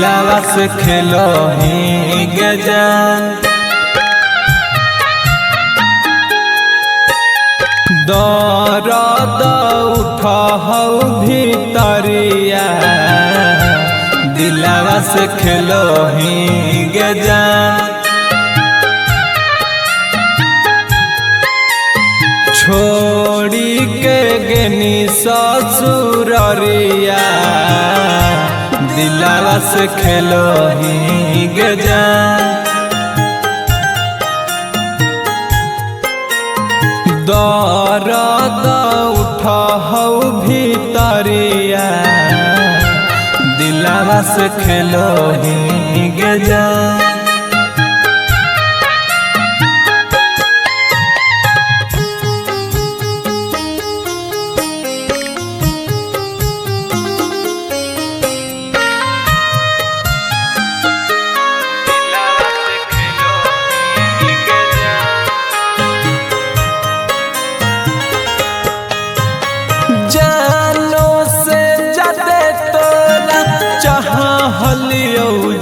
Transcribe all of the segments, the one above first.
दिलावा से खेलो ही गजान दर्द उठाऊ भीतरिया दिलावा से खेलो ही गजान छोड़ी के गेनी ससुररिया दिलावा से खेलो ही गजान दर्द उठाऊ भीतरिया दिलावा से खेलो ही गजान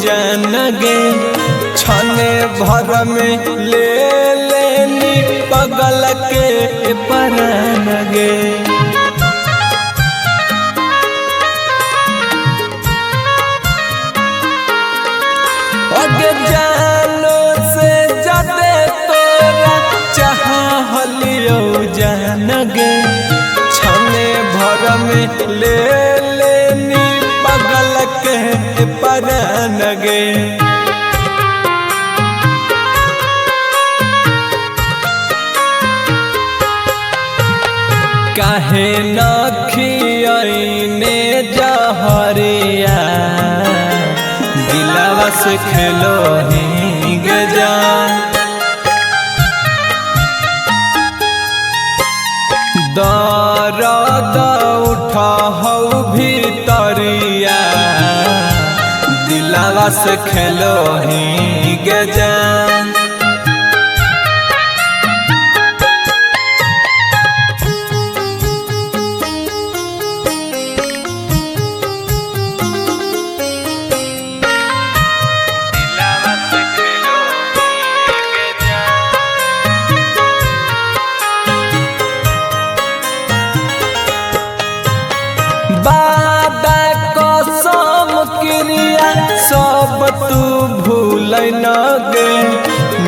जनगे छने भर में ले लेनी पगल के परनगे अगे जानो से जाते तोरा चाहलियो जनगे छने भर में ले लेनी पगल के परनगे काहे न खियाइने जहरिया दिलावा से खेलो ही गजान दर्द उठाऊ भीतरिया दिलावा से खेलो ही गजान सब तू भूल न गे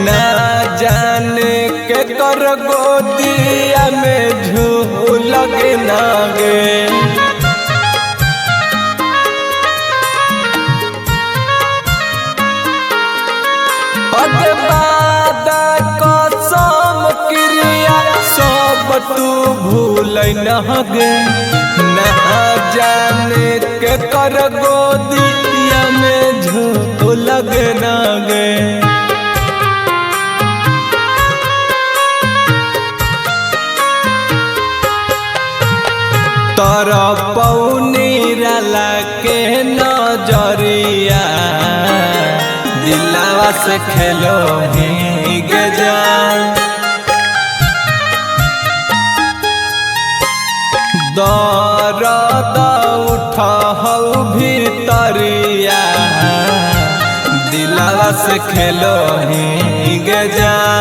ना जाने के कर गोदिया में झूल गे न गे कसम क्रिया सब तू भूल न गे ना जाने के कर गोदिया में झूल गे न गे तोरा पौनी रला के नजरिया दिलावा से खेलो ही गजान दर्द उठाऊ भीतरिया दिलावा से खेलो ही गजान।